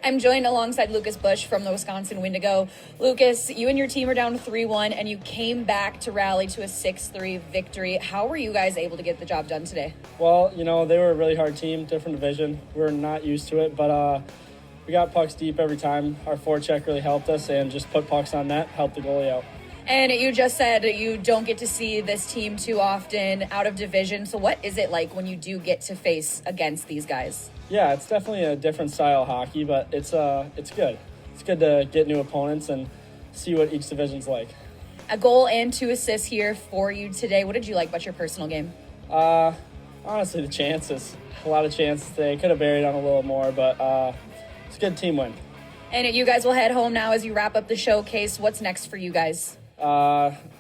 I'm joined alongside Lucas Busch from the Wisconsin Windigo. Lucas, you and your team are down 3-1, and you came back to rally to a 6-3 victory. How were you guys able to get the job done today? Well, they were a really hard team, different division. We're not used to it, but we got pucks deep every time. Our forecheck really helped us, and just put pucks on net, helped the goalie out. And you just said you don't get to see this team too often out of division. So what is it like when you do get to face against these guys? Yeah, it's definitely a different style of hockey, but it's good. It's good to get new opponents and see what each division's like. A goal and 2 assists here for you today. What did you like about your personal game? Honestly, the chances. A lot of chances today. Could have buried on a little more, but it's a good team win. And you guys will head home now as you wrap up the showcase. What's next for you guys?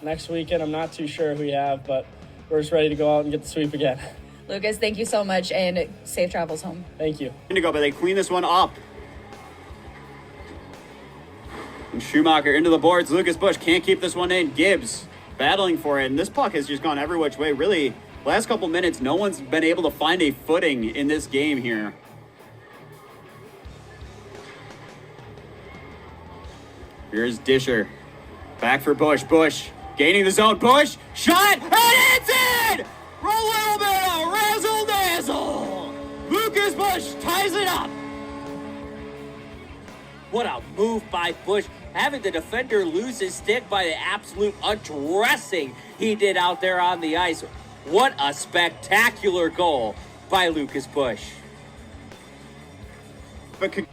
Next weekend, I'm not too sure who we have, but we're just ready to go out and get the sweep again. Lucas, thank you so much, and safe travels home. Thank you. Windigo, but they clean this one up. And Schumacher into the boards. Lucas Busch can't keep this one in. Gibbs battling for it, and this puck has just gone every which way. Really, last couple minutes, no one's been able to find a footing in this game here. Here's Disher. Back for Busch. Busch gaining the zone. Busch shot, and it's in! For a little bit of razzle-dazzle. Lucas Busch ties it up. What a move by Busch, having the defender lose his stick by the absolute undressing he did out there on the ice. What a spectacular goal by Lucas Busch. But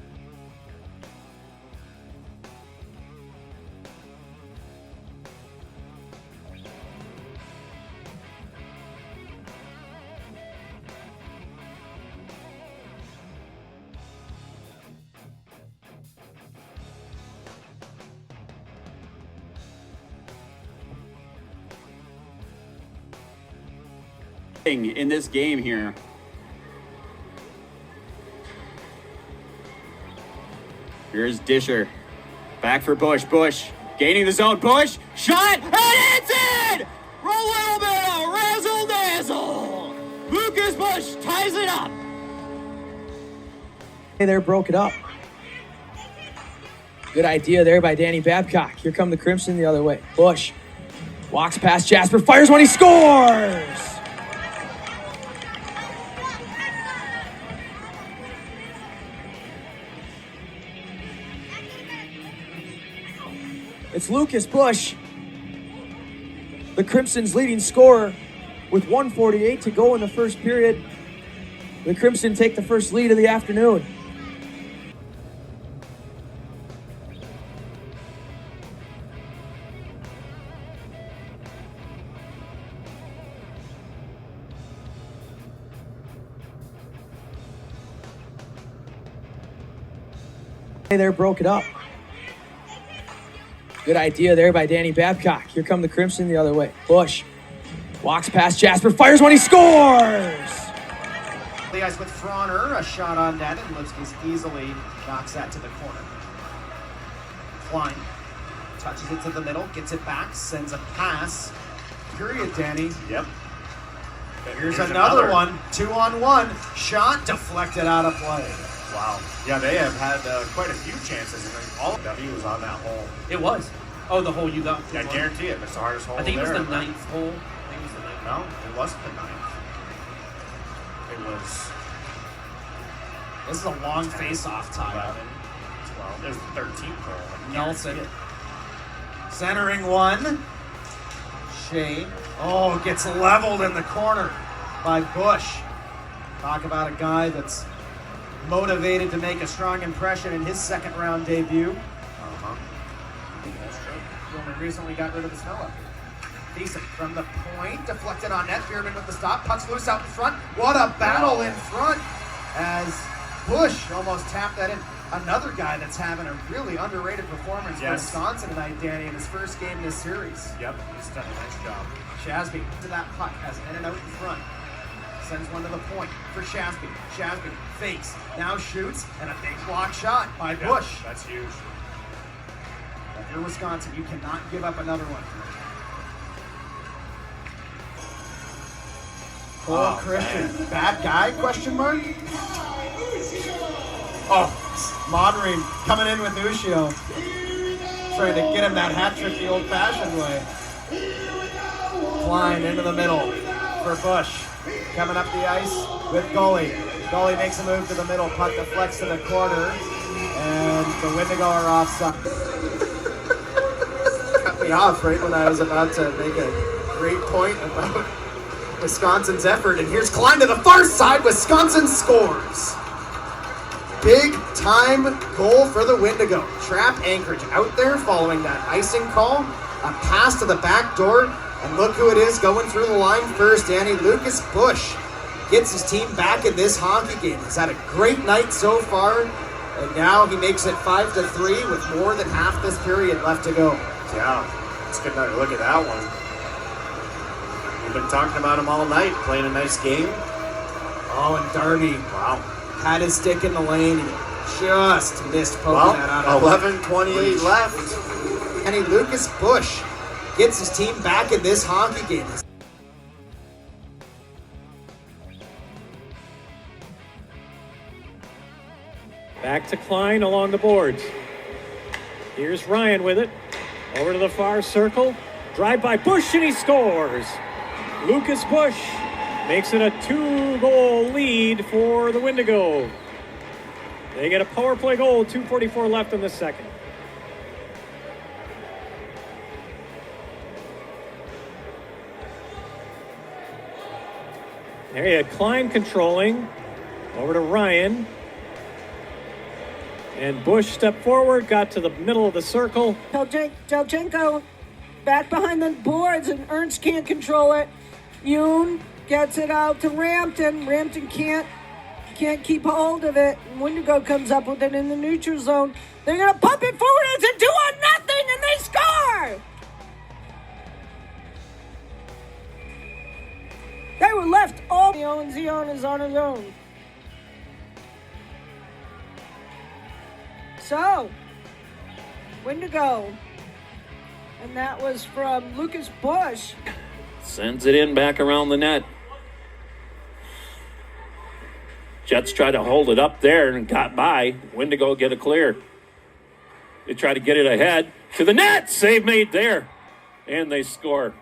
in this game here. Here's Disher. Back for Busch. Busch gaining the zone. Busch shot, and it's in! For a little bit of razzle-dazzle. Lucas Busch ties it up. Hey there, broke it up. Good idea there by Danny Babcock. Here come the Crimson the other way. Busch walks past Jasper, fires when he scores! It's Lucas Busch, the Crimson's leading scorer, with 1:48 to go in the first period. The Crimson take the first lead of the afternoon. Hey there, broke it up. Good idea there by Danny Babcock. Here come the Crimson the other way. Busch walks past Jasper, fires when he scores! The ice with Fronner, a shot on net, and Lipskis easily knocks that to the corner. Klein touches it to the middle, gets it back, sends a pass. Period, Danny. Yep. Here's another one, 2-on-1. Shot deflected out of play. Wow. Yeah, they have had quite a few chances, and all of them, he was on that hole. It was. Oh, the hole you got. I guarantee it. It's the hardest hole I think it was there. the 9th hole. I think it was the 9th. No, it wasn't the 9th. It was... This is a long face-off tie. 11, 12. There's the 13th hole. Nelson. Centering one. Shea. Oh, gets leveled in the corner by Busch. Talk about a guy that's motivated to make a strong impression in his second round debut. That's true. Roman recently got rid of the snow up here. Decent from the point, deflected on net. Bierman with the stop, pucks loose out in front. What a battle in front as Busch almost tapped that in. Another guy that's having a really underrated performance for Wisconsin tonight, Danny, in his first game in this series. Yep, he's done a nice job. Shasby to that puck, has in and out in front. Sends one to the point for Shasby. Shasby fakes, now shoots, and a big block shot by Busch. That's huge. If you're Wisconsin, you cannot give up another one. Cole Christian, bad guy, question mark? Oh, Modering coming in with Ushio. Trying to get him that hat trick the old-fashioned way. Klein into the middle for Busch. Coming up the ice with Gully. Gully makes a move to the middle, puck deflects to the corner, and the Windigo are offside. Cut me off right when I was about to make a great point about Wisconsin's effort, and here's Klein to the far side. Wisconsin scores. Big time goal for the Windigo. Trap Anchorage out there following that icing call. A pass to the back door, and look who it is going through the line first. Danny Lucas Busch gets his team back in this hockey game. He's had a great night so far, and now he makes it 5-3 with more than half this period left to go. Yeah, it's a good night to look at that one. We've been talking about him all night, playing a nice game. Oh, and Darby, Wow. had his stick in the lane. He just missed poking Well, that out of 11:28 left. Danny Lucas Busch gets his team back in this hockey game. Back to Klein along the boards. Here's Ryan with it. Over to the far circle. Drive by Busch and he scores. Lucas Busch makes it a 2-goal lead for the Windigo. They get a power play goal, 2:44 left in the second. There you had Klein controlling. Over to Ryan. And Busch stepped forward, got to the middle of the circle. Jelchenko back behind the boards, and Ernst can't control it. Yoon gets it out to Rampton. Rampton can't keep hold of it. Windigo comes up with it in the neutral zone. They're going to pump it forward. It's a 2-0, and they score! They were left all. Zion is on his own. So, Windigo. And that was from Lucas Busch. Sends it in back around the net. Jets try to hold it up there and got by. Windigo get a clear. They try to get it ahead to the net. Save made there. And they score.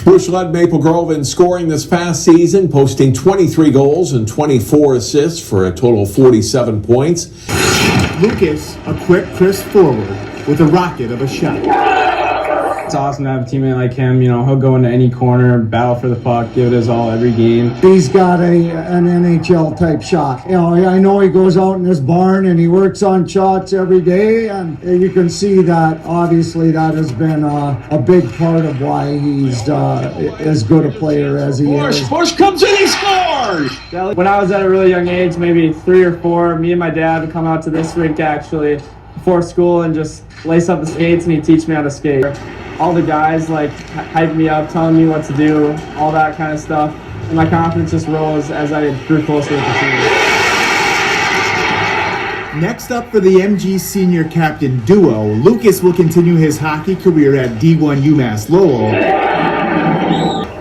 Busch led Maple Grove in scoring this past season, posting 23 goals and 24 assists for a total of 47 points. Lucas, a quick, crisp forward with a rocket of a shot. It's awesome to have a teammate like him. You know, he'll go into any corner, battle for the puck, give it his all every game. He's got an NHL type shot. You know, I know he goes out in his barn and he works on shots every day, and you can see that obviously that has been a big part of why he's as good a player as he is. Busch comes in, he scores! When I was at a really young age, maybe 3 or 4, me and my dad would come out to this rink actually before school and just lace up the skates, and he'd teach me how to skate. All the guys like hyped me up, telling me what to do, all that kind of stuff. And my confidence just rose as I grew closer with the team. Next up for the MG senior captain duo, Lucas will continue his hockey career at D1 Umass Lowell.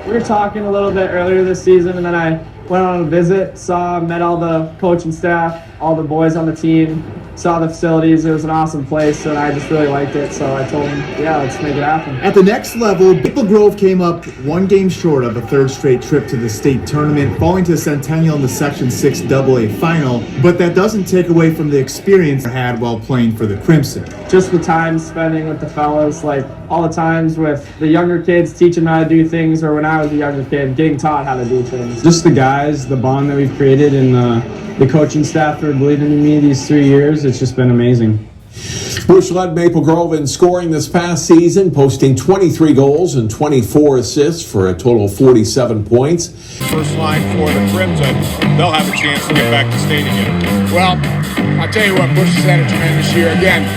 We were talking a little bit earlier this season, and then I went on a visit, met all the coaching staff, all the boys on the team, saw the facilities. It was an awesome place, and I just really liked it. So I told him, yeah, let's make it happen. At the next level, Maple Grove came up one game short of a third straight trip to the state tournament, falling to Centennial in the Section 6 AA final. But that doesn't take away from the experience I had while playing for the Crimson. Just the time spending with the fellas, like all the times with the younger kids, teaching them how to do things, or when I was a younger kid, getting taught how to do things. Just the guys, the bond that we've created, and the coaching staff for believing in me these 3 years, it's just been amazing. Busch led Maple Grove in scoring this past season, posting 23 goals and 24 assists for a total of 47 points. First line for the Crimson, they'll have a chance to get back to state again. Well, I'll tell you what, Busch has had a tremendous year again.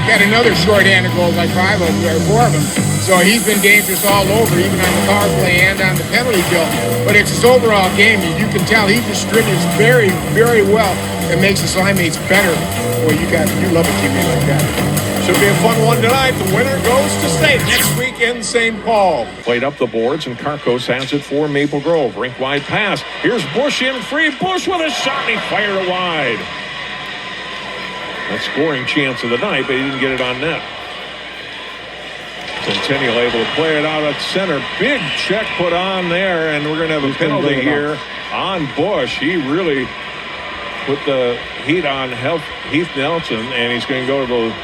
Got another shorthanded goal, like 5 of them, or 4 of them. So he's been dangerous all over, even on the power play and on the penalty kill. But it's his overall game. You can tell he distributes very, very well and makes his line mates better. Boy, you love a teammate like that. Should be a fun one tonight. The winner goes to state next week in St. Paul. Played up the boards, and Carcos has it for Maple Grove. Rink wide pass. Here's Busch in free. Busch with a shot, and he fired it wide. That scoring chance of the night, but he didn't get it on net. Centennial able to play it out at center. Big check put on there, and we're going to have a penalty here on Busch. He really put the heat on Heath Nelson, and he's going to go to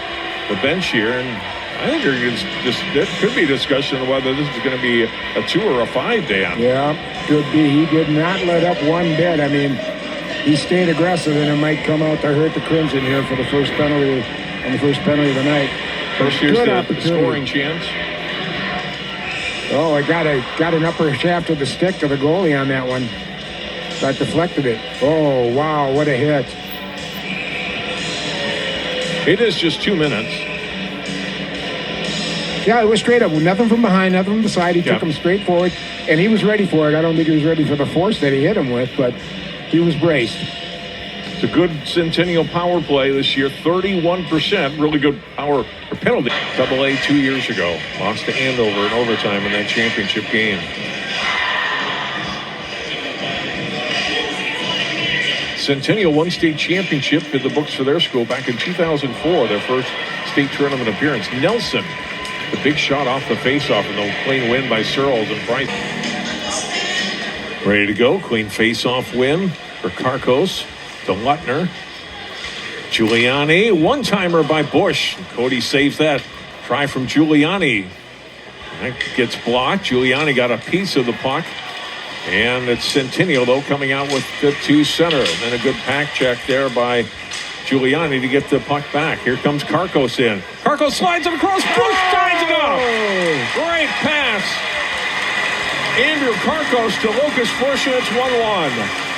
the bench here. And I think there could be discussion of whether this is going to be a 2 or a 5, Dan. Yeah, could be. He did not let up one bit. I mean, he stayed aggressive, and it might come out to hurt the Crimson here for the first penalty on the first penalty of the night. First, here's the scoring chance. Oh, I got an upper shaft of the stick to the goalie on that one. That deflected it. Oh, wow, what a hit. It is just 2 minutes. Yeah, it was straight up. Nothing from behind, nothing from the side. He took him straight forward, and he was ready for it. I don't think he was ready for the force that he hit him with, but he was braced. It's a good Centennial power play this year, 31%. Really good power or penalty. AA 2 years ago. Lost to Andover in overtime in that championship game. Centennial won state championship in the books for their school back in 2004, their first state tournament appearance. Nelson, the big shot off the faceoff, and the clean win by Searles and Price. Ready to go. Clean faceoff win for Carcos. To Lutner. Giuliani. One-timer by Busch. Cody saves that. Try from Giuliani. That gets blocked. Giuliani got a piece of the puck. And it's Centennial, though, coming out with the 2 center. And then a good pack check there by Giuliani to get the puck back. Here comes Carcos in. Carcos slides it across. Busch ties it up. Great pass. Andrew Carcos to Lucas Busch, and it's 1-1.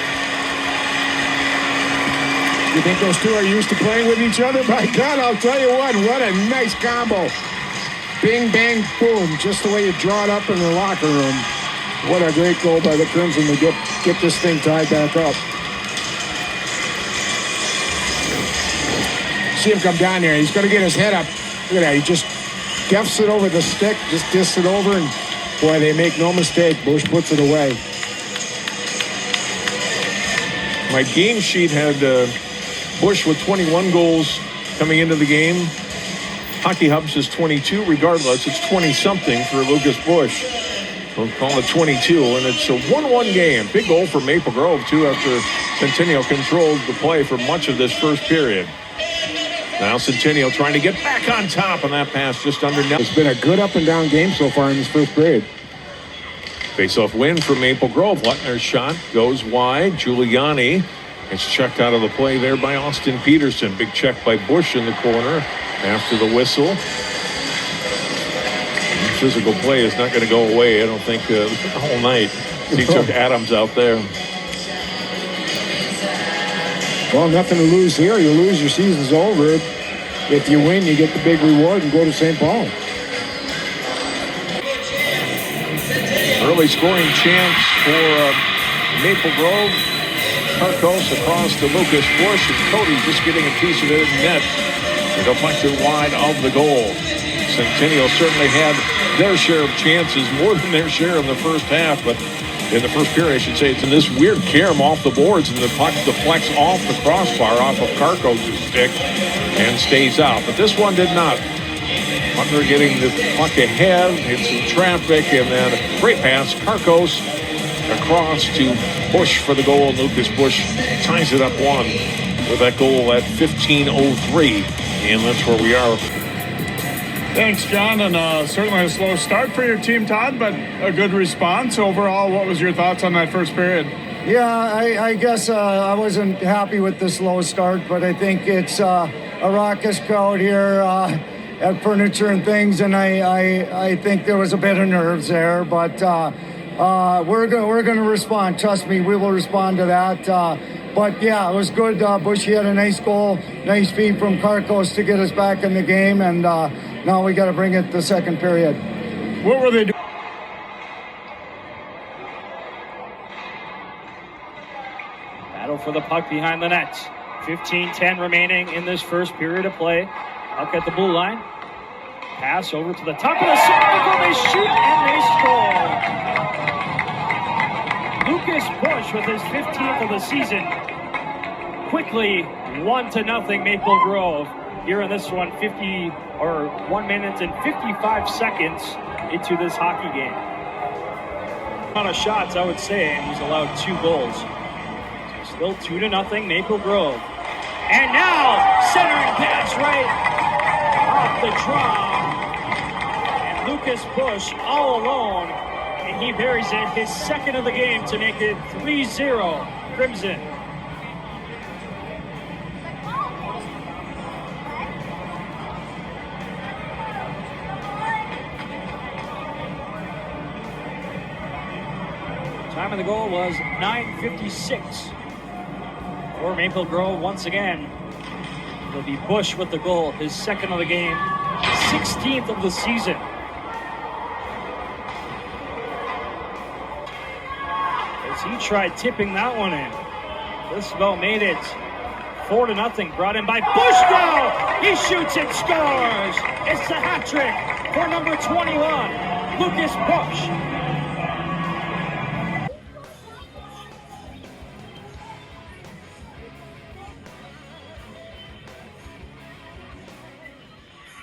You think those two are used to playing with each other? By God, I'll tell you what a nice combo. Bing, bang, boom, just the way you draw it up in the locker room. What a great goal by the Crimson to get this thing tied back up. See him come down there. He's going to get his head up. Look at that. He just defs it over the stick, just discs it over, and boy, they make no mistake. Busch puts it away. My game sheet had Busch with 21 goals coming into the game. Hockey Hub says 22. Regardless, it's 20-something for Lucas Busch. We'll call it 22, and it's a 1-1 game. Big goal for Maple Grove, too, after Centennial controlled the play for much of this first period. Now Centennial trying to get back on top, and that pass just under net. It's been a good up-and-down game so far in this first period. Face-off win for Maple Grove. Lutner's shot goes wide. Giuliani gets checked out of the play there by Austin Peterson. Big check by Busch in the corner after the whistle. Physical play is not going to go away, I don't think, the whole night. He took Adams out there. Well, nothing to lose here. You lose, your season's over. If you win, you get the big reward and go to St. Paul. Early scoring chance for Maple Grove. Carcos across to Lucas Busch, and Cody just getting a piece of it in net. Deflected wide of the goal. Centennial certainly had their share of chances, more than their share in the first half, but in the first period, I should say, it's in this weird carom off the boards, and the puck deflects off the crossbar off of Carcos' stick and stays out. But this one did not. Butler getting the puck ahead, hits some traffic, and then a great pass. Carcos across to Busch for the goal, and Lucas Busch ties it up 1 with that goal at 15:03, and that's where we are. Thanks, John, and certainly a slow start for your team, Todd, but a good response. Overall, what was your thoughts on that first period? Yeah, I guess I wasn't happy with the slow start, but I think it's a raucous crowd here at Furniture and Things, and I think there was a bit of nerves there, but we're going to respond. Trust me, we will respond to that. But yeah, it was good. Busch had a nice goal, nice feed from Carcos to get us back in the game, and now we got to bring it the second period. What were they doing? Battle for the puck behind the net. 15-10 remaining in this first period of play. Up at the blue line. Pass over to the top of the circle. They shoot and they score. Lucas Busch with his 15th of the season. Quickly 1-0 Maple Grove. Here in this one, 1 minute and 55 seconds into this hockey game. Amount of shots, I would say, and he's allowed 2 goals. So still 2-0 Maple Grove. And now centering pass right off the draw. And Lucas Busch all alone, and he buries it, his second of the game to make it 3-0 Crimson. Time of the goal was 9:56 for Maple Grove once again. It'll be Busch with the goal, his second of the game, 16th of the season. As he tried tipping that one in. This about made it 4-0, brought in by Busch now. He shoots and scores. It's the hat trick for number 21, Lucas Busch.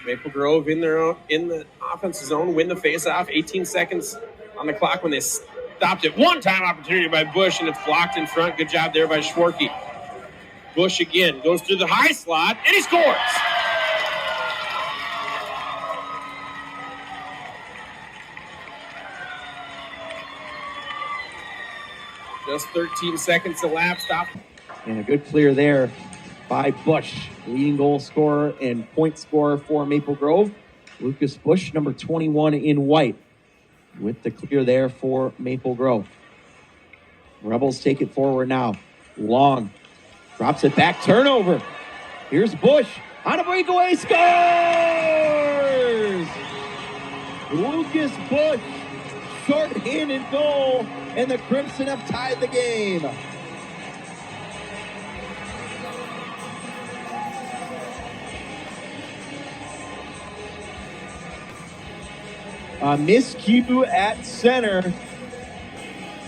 Maple Grove in the offensive zone, win the faceoff. 18 seconds on the clock when they stopped it. One-time opportunity by Busch, and it's blocked in front. Good job there by Schwarke. Busch again goes through the high slot, and he scores. Just 13 seconds elapsed. And a good clear there by Busch, leading goal scorer and point scorer for Maple Grove. Lucas Busch, number 21 in white, with the clear there for Maple Grove. Rebels take it forward now. Long drops it back, turnover. Here's Busch on a breakaway, scores! Lucas Busch, short-handed goal, and the Crimson have tied the game. A miscue at center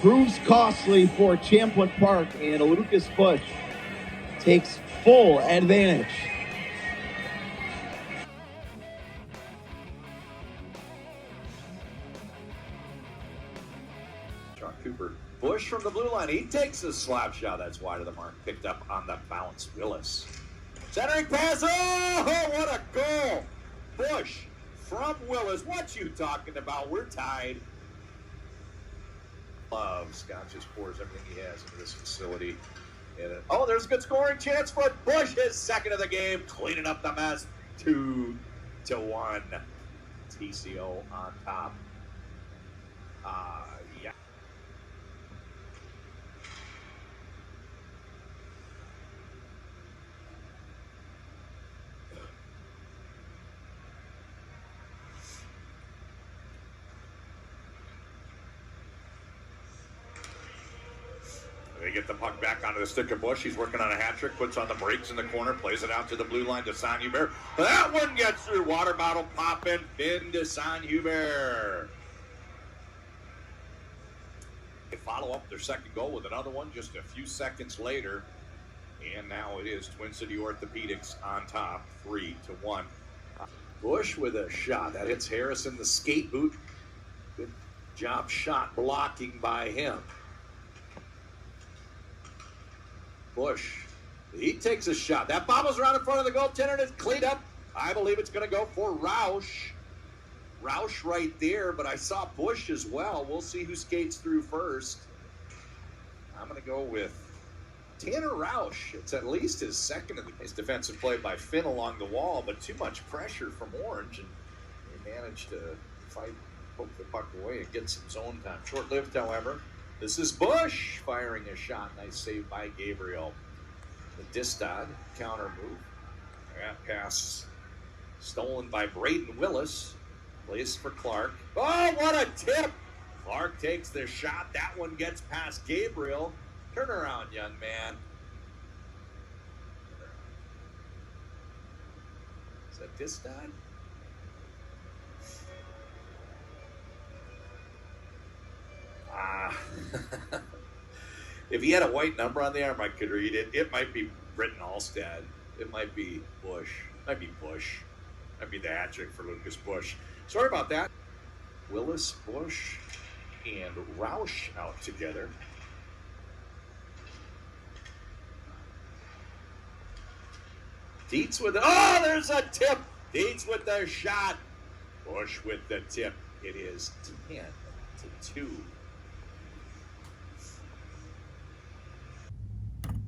proves costly for Champlin Park, and Lucas Busch takes full advantage. Sean Cooper. Busch from the blue line. He takes a slap shot. That's wide of the mark. Picked up on the bounce. Willis. Centering pass. Oh, what a goal. Busch from Willis. What you talking about? We're tied. Scott just pours everything he has into this facility. Oh, there's a good scoring chance for Busch. His second of the game. Cleaning up the mess. 2-1. TCO on top. Yeah. They get the puck back onto the stick of Busch. He's working on a hat trick, puts on the brakes in the corner, plays it out to the blue line to Saint-Hubert. That one gets through. Water bottle popping. Finn to Saint-Hubert. They follow up their second goal with another one just a few seconds later. And now it is Twin City Orthopedics on top, 3-1. Busch with a shot. That hits Harris in the skate boot. Good job shot blocking by him. Busch, he takes a shot. That bobbles around in front of the goaltender and it's cleaned up. I believe it's going to go for Roush. Roush right there, but I saw Busch as well. We'll see who skates through first. I'm going to go with Tanner Roush. It's at least his second of the nice defensive play by Finn along the wall, but too much pressure from Orange, and they managed to fight, poke the puck away and get some zone time. Short-lived, however. This is Busch firing a shot. Nice save by Gabriel. The Distad counter move. That pass stolen by Braden Willis. Plays for Clark. Oh, what a tip! Clark takes the shot. That one gets past Gabriel. Turn around, young man. Is that Distad? If he had a white number on the arm, I could read it. It might be Britton Alstad. It might be Busch. It might be Busch. It might be the hat trick for Lucas Busch. Sorry about that. Willis, Busch, and Roush out together. Dietz with there's a tip. Dietz with the shot. Busch with the tip. It is 10-2.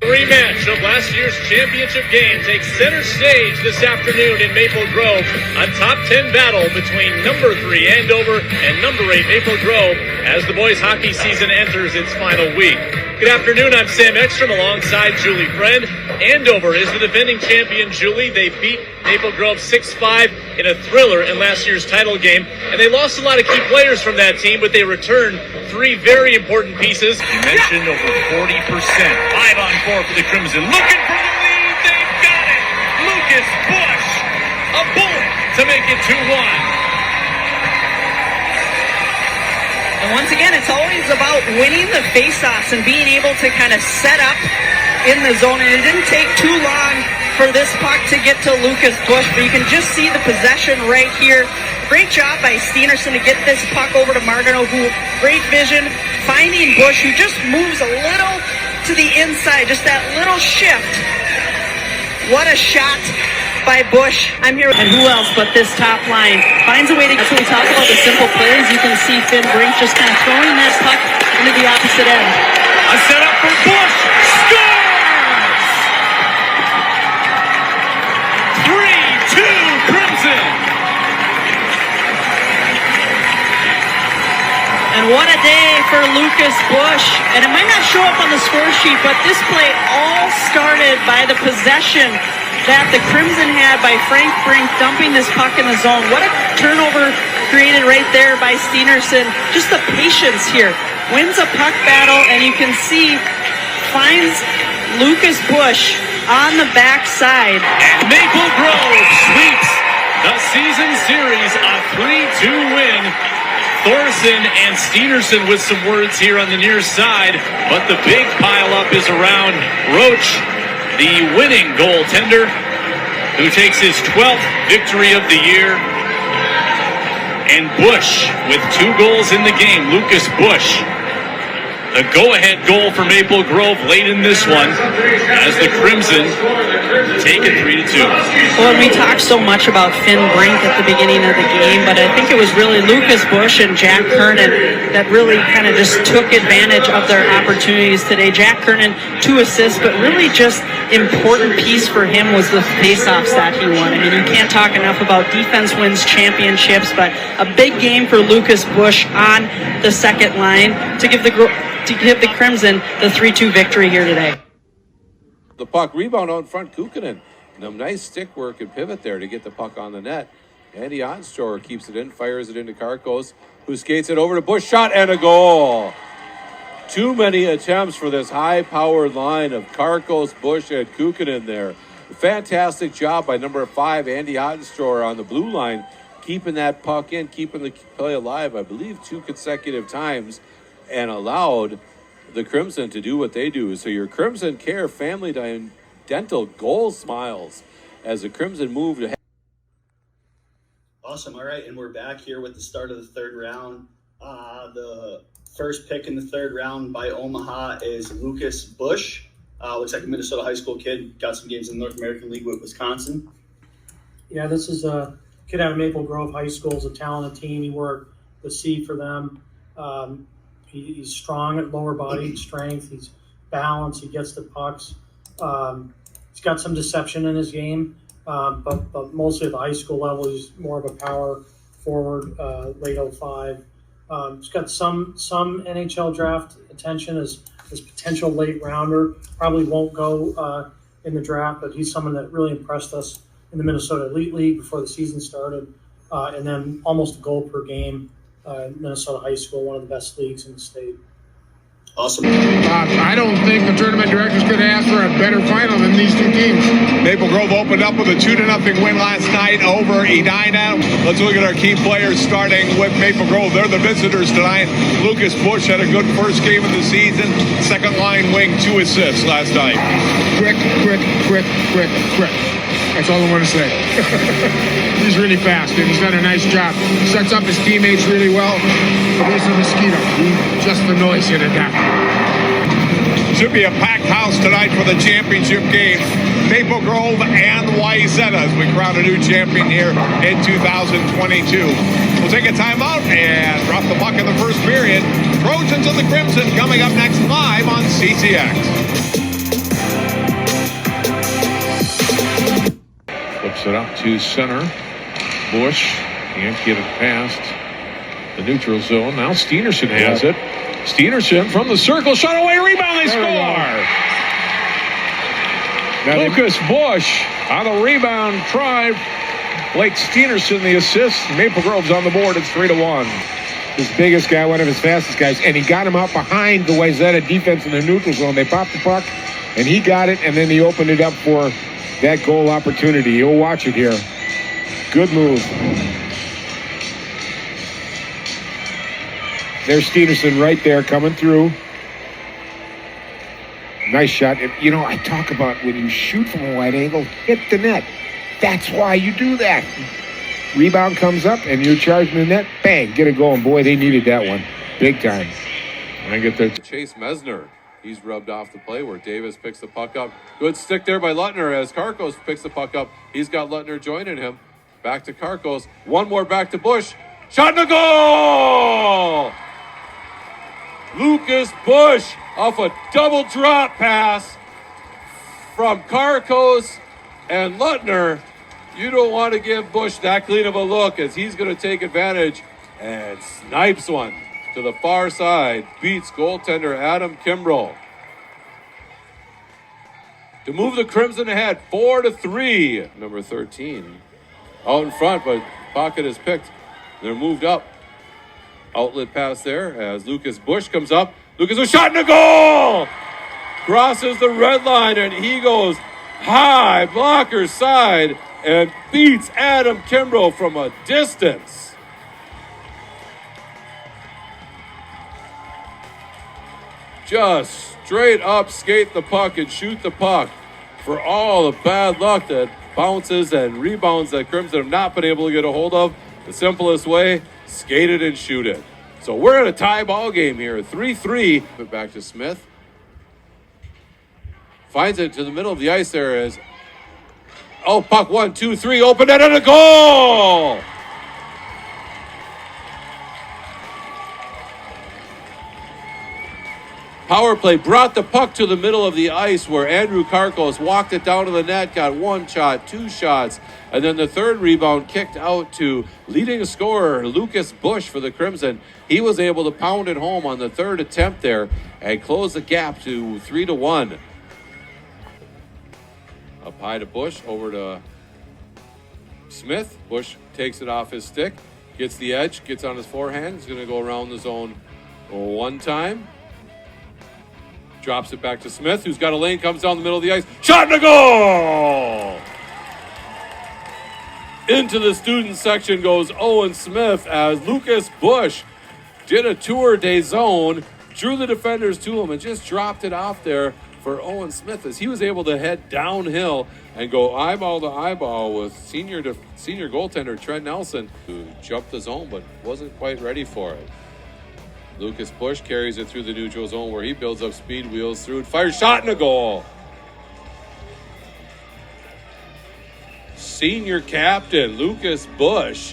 Rematch of last year's championship game takes center stage this afternoon in Maple Grove. A top 10 battle between number 3 Andover and number 8 Maple Grove as the boys hockey season enters its final week. Good afternoon, I'm Sam Ekstrom alongside Julie Friend. Andover is the defending champion, Julie. They beat Maple Grove 6-5 in a thriller in last year's title game, and they lost a lot of key players from that team, but they returned 3 very important pieces. You mentioned over 40%. 5-on-4 for the Crimson. Looking for the lead. They've got it. Lucas Busch, a bullet to make it 2-1. And once again, it's always about winning the faceoffs and being able to kind of set up in the zone. And it didn't take too long for this puck to get to Lucas Busch, but you can just see the possession right here. Great job by Steenerson to get this puck over to Martineau, who great vision, finding Busch, who just moves a little to the inside, just that little shift. What a shot by Busch. I'm here, and who else but this top line finds a way to. That's what we talk about, the simple plays. You can see Finn Brink just kind of throwing that puck into the opposite end. A setup for Busch. Scores! 3-2 Crimson. And what a day for Lucas Busch. And it might not show up on the score sheet, but this play all started by the possession that the Crimson had by Frank Brink dumping this puck in the zone. What a turnover created right there by Steenerson. Just the patience here. Wins a puck battle, and you can see finds Lucas Busch on the backside. And Maple Grove sweeps the season series, a 3-2 win. Thorson and Steenerson with some words here on the near side, but the big pileup is around Roach, the winning goaltender, who takes his 12th victory of the year. And Busch with 2 goals in the game. Lucas Busch, the go-ahead goal for Maple Grove late in this one as the Crimson take it 3-2. Well, we talked so much about Finn Brink at the beginning of the game, but I think it was really Lucas Busch and Jack Kernan that really kind of just took advantage of their opportunities today. Jack Kernan, 2 assists, but really just important piece for him was the faceoffs that he won. I mean, you can't talk enough about defense wins championships, but a big game for Lucas Busch on the second line to give the Crimson the 3-2 victory here today. The puck rebound out in front, Kukkonen. Nice stick work and pivot there to get the puck on the net. Andy Onstrower keeps it in, fires it into Karkos, who skates it over to Busch, shot and a goal. Too many attempts for this high-powered line of Karkos, Busch, and Kukkonen there. Fantastic job by number 5, Andy Onstrower on the blue line, keeping that puck in, keeping the play alive, I believe 2 consecutive times, and allowed the Crimson to do what they do. So your Crimson Care Family Dental goal smiles as the Crimson moved ahead. Awesome. All right, and we're back here with the start of the 3rd round. The first pick in the 3rd round by Omaha is Lucas Busch. Looks like a Minnesota high school kid. Got some games in the North American League with Wisconsin. Yeah, this is a kid out of Maple Grove High School. It's a talented team. He worked the C for them. He's strong at lower body strength. He's balanced. He gets the pucks. He's got some deception in his game, but mostly at the high school level, he's more of a power forward, late 05. He's got some NHL draft attention as potential late rounder. Probably won't go in the draft, but he's someone that really impressed us in the Minnesota Elite League before the season started, and then almost a goal per game. Minnesota High School, one of the best leagues in the state. Awesome. I don't think the tournament directors could ask for a better final than these 2 teams. Maple Grove opened up with a 2-0 win last night over Edina. Let's look at our key players starting with Maple Grove. They're the visitors tonight. Lucas Busch had a good first game of the season. Second line wing, 2 assists last night. Quick. That's all I want to say. He's really fast, and he's done a nice job. Sets up his teammates really well. Here's the mosquito. Just the noise here to death. Should be a packed house tonight for the championship game. Maple Grove and Wayzata as we crown a new champion here in 2022. We'll take a timeout and drop the puck in the first period. Trojans and the Crimson coming up next live on CCX. Flips it up to center. Busch can't get it past the neutral zone. Now Steenerson has it. Steenerson from the circle, shot away, rebound, they score! Lucas Busch on the rebound try. Blake Steenerson the assist. Maple Grove's on the board. It's 3-1. His biggest guy, one of his fastest guys, and he got him out behind the Wayzata defense in the neutral zone. They popped the puck, and he got it, and then he opened it up for that goal opportunity. You'll watch it here. Good move. There's Steenerson right there coming through. Nice shot. You know, I talk about when you shoot from a wide angle, hit the net. That's why you do that. Rebound comes up and you're charging the net. Bang, get it going. Boy, they needed that one. Big time. I get there. Chase Mesner. He's rubbed off the play where Davis picks the puck up. Good stick there by Lutner as Karkos picks the puck up. He's got Lutner joining him. Back to Karkos. One more back to Busch. Shot in the goal! Lucas Busch off a double drop pass from Karkos and Lutner. You don't want to give Busch that clean of a look as he's going to take advantage and snipes one to the far side. Beats goaltender Adam Kimbrell to move the Crimson ahead 4-3. Number 13 out in front, but pocket is picked. They're moved up. Outlet pass there as Lucas Busch comes up. Lucas Busch shot in the goal! Crosses the red line and he goes high blocker side and beats Adam Kimbrell from a distance. Just straight up skate the puck and shoot the puck for all the bad luck that bounces and rebounds that Crimson have not been able to get a hold of. The simplest way, skate it and shoot it. So we're in a tie ball game here, 3-3. Put back to Smith. Finds it to the middle of the ice there as, oh, puck 1, 2, 3, open net and a goal! Power play brought the puck to the middle of the ice where Andrew Karkos walked it down to the net, got one shot, two shots, and then the third rebound kicked out to leading scorer Lucas Busch for the Crimson. He was able to pound it home on the third attempt there and close the gap to 3-1. Up high to Busch, over to Smith. Busch takes it off his stick, gets the edge, gets on his forehand. He's going to go around the zone one time. Drops it back to Smith, who's got a lane, comes down the middle of the ice. Shot in the goal! Into the student section goes Owen Smith as Lucas Busch did a tour de zone, drew the defenders to him, and just dropped it off there for Owen Smith as he was able to head downhill and go eyeball to eyeball with senior goaltender Trent Nelson, who jumped the zone but wasn't quite ready for it. Lucas Busch carries it through the neutral zone where he builds up speed, wheels through, fires shot in a goal. Senior captain Lucas Busch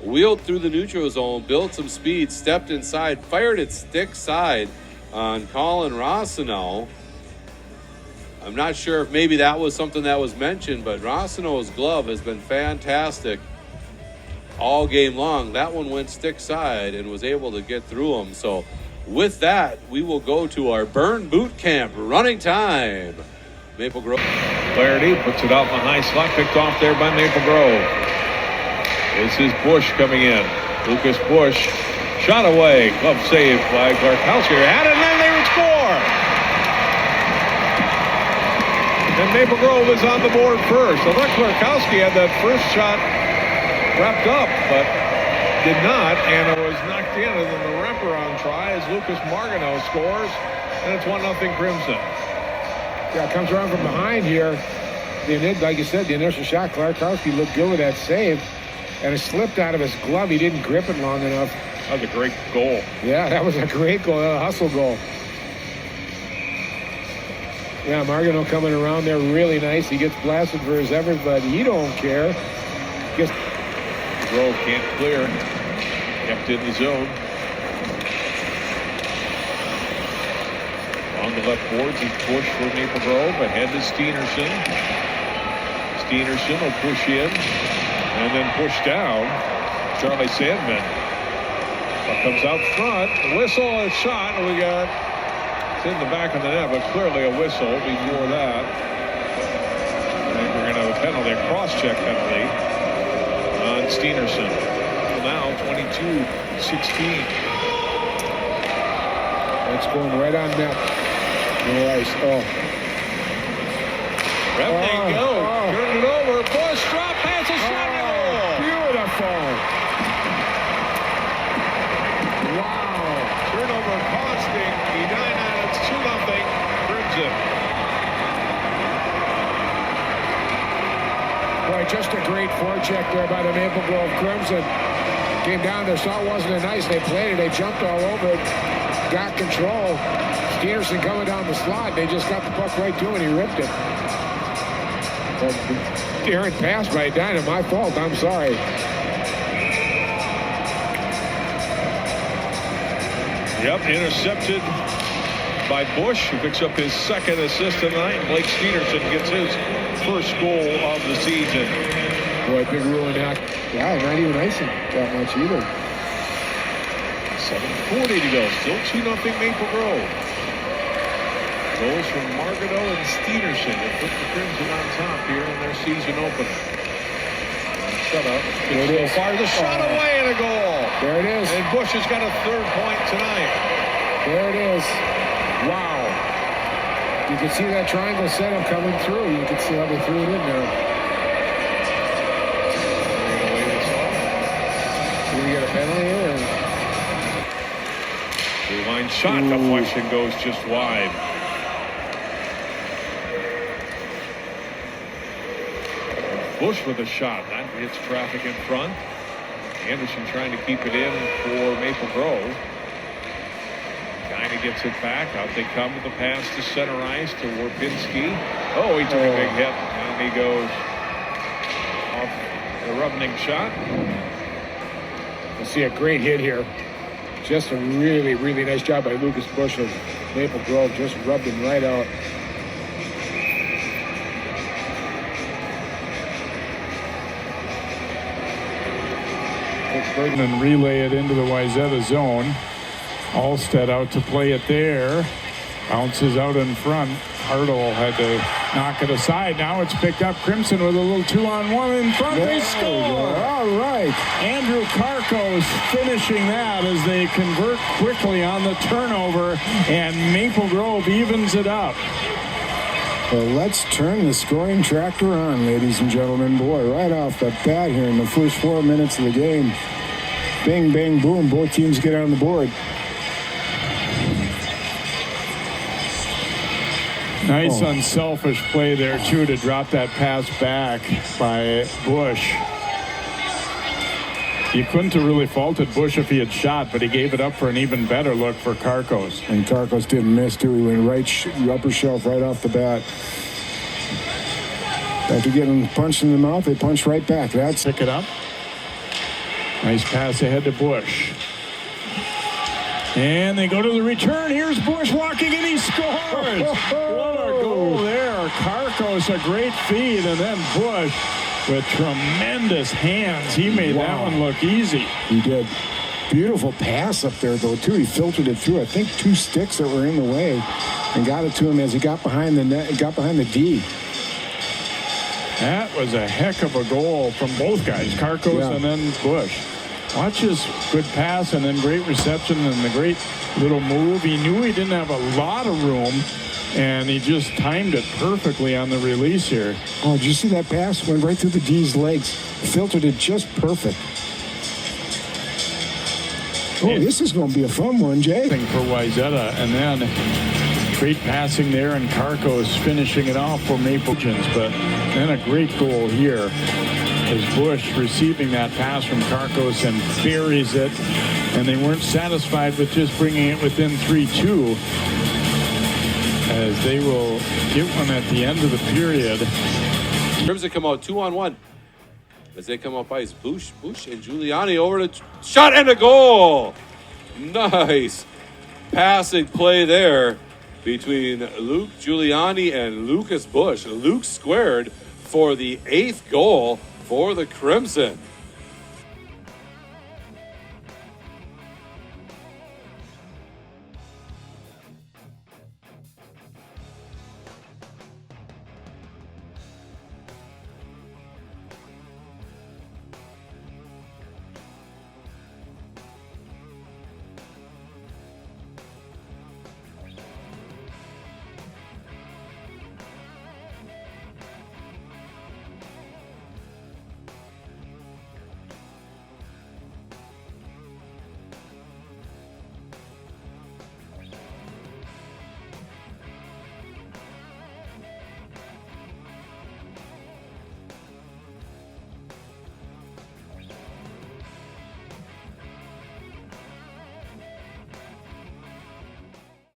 wheeled through the neutral zone, built some speed, stepped inside, fired it stick side on Colin Rossinow. I'm not sure if maybe that was something that was mentioned, but Rossinow's glove has been fantastic all game long. That one went stick side and was able to get through him. So with that, we will go to our burn boot camp running time. Maple Grove. Flaherty puts it out in the high slot, picked off there by Maple Grove. This is Busch coming in. Lucas Busch shot away. Glove save by Garkowski. Had it, and then they would score. And Maple Grove is on the board first. I thought Klarkowski had that first shot wrapped up, but did not, and it was knocked in, and then the wraparound try as Lucas Margano scores, and it's 1-0 Crimson. Yeah, it comes around from behind here. Like you said, the initial shot, Klarkowski looked good with that save, and it slipped out of his glove. He didn't grip it long enough. That was a great goal. Yeah, that was a great goal, a hustle goal. Yeah, Margano coming around there really nice. He gets blasted for his efforts, but he don't care. Grove can't clear. Kept in the zone. On the left boards is Busch for Maple Grove. Ahead to Steenerson. Steenerson will push in and then push down. Charlie Sandman. Puck comes out front. The whistle, a shot. We got it's in the back of the net, but clearly a whistle before that. I think we're going to have a penalty, a cross-check penalty on Steenerson. Now 22-16. That's going right on net. No ice. Oh. Revenant go. Turn it over. Busch drop pass a shot. Beautiful. Wow. Turnover costing Edina. It's 2-0 Crimson. Boy, just a great forecheck there by the Maple Grove Crimson. Came down there, saw it wasn't nice. They played it. They jumped all over it. Got control. Steenerson coming down the slot. They just got the puck right to him, and he ripped it. Errant pass by Edina. My fault. I'm sorry. Yep, intercepted by Busch, who picks up his second assist tonight. Blake Steenerson gets his first goal of the season. Boy, big ruling out. Yeah, not even icing that much either. 7:40 to go. Still 2-0 Maple Grove. Goals from Margano and Steenerson to put the Crimson on top here in their season opener. Shut up. There it is. Fires a shot away and a goal. There it is. And Busch has got a third point tonight. There it is. Wow. You can see that triangle setup coming through. You can see how they threw it in there. Did we get a penalty here? Blue line shot deflection goes just wide. Busch with a shot. That hits traffic in front. Anderson trying to keep it in for Maple Grove. Kind of gets it back. Out they come with the pass to center ice to Warpinski. Oh, he took a big hit. And he goes off the Rubning shot. You see a great hit here. Just a really, really nice job by Lucas Busch of Maple Grove. Just rubbed him right out. And relay it into the Wayzata zone. Alstead out to play it there. Bounces out in front. Hartle had to knock it aside. Now it's picked up. Crimson with a little 2-on-1 in front. They score. All right. Andrew Karkos finishing that as they convert quickly on the turnover, and Maple Grove evens it up. Well, let's turn the scoring tractor on, ladies and gentlemen. Boy, right off the bat here in the first 4 minutes of the game. Bing, bang, boom. Both teams get on the board. Nice unselfish play there, too, to drop that pass back by Busch. You couldn't have really faulted Busch if he had shot, but he gave it up for an even better look for Karkos. And Karkos didn't miss, too. He went right upper shelf right off the bat. After getting punched in the mouth, they punch right back. That's pick it up. Nice pass ahead to Busch. And they go to the return. Here's Busch walking, and he scores. What a goal there. Karkos, a great feed, and then Busch with tremendous hands. He made that one look easy. He did. Beautiful pass up there, though, too. He filtered it through, I think, 2 sticks that were in the way, and got it to him as he got behind the net, got behind the D. That was a heck of a goal from both guys, Karkos and then Busch. Watch his good pass and then great reception and the great little move. He knew he didn't have a lot of room, and he just timed it perfectly on the release here. Oh, did you see that pass? Went right through the D's legs. Filtered it just perfect. Oh, this is going to be a fun one, Jay. For Wayzata, and then great passing there, and Karkos finishing it off for Maple Legends. But then a great goal here as Busch receiving that pass from Karkos and buries it. And they weren't satisfied with just bringing it within 3-2, as they will get one at the end of the period. Crimson come out 2-on-1 as they come up ice. Busch and Giuliani over to shot and a goal. Nice passing play there between Luke Giuliani and Lucas Busch. Luke squared for the 8th goal for the Crimson.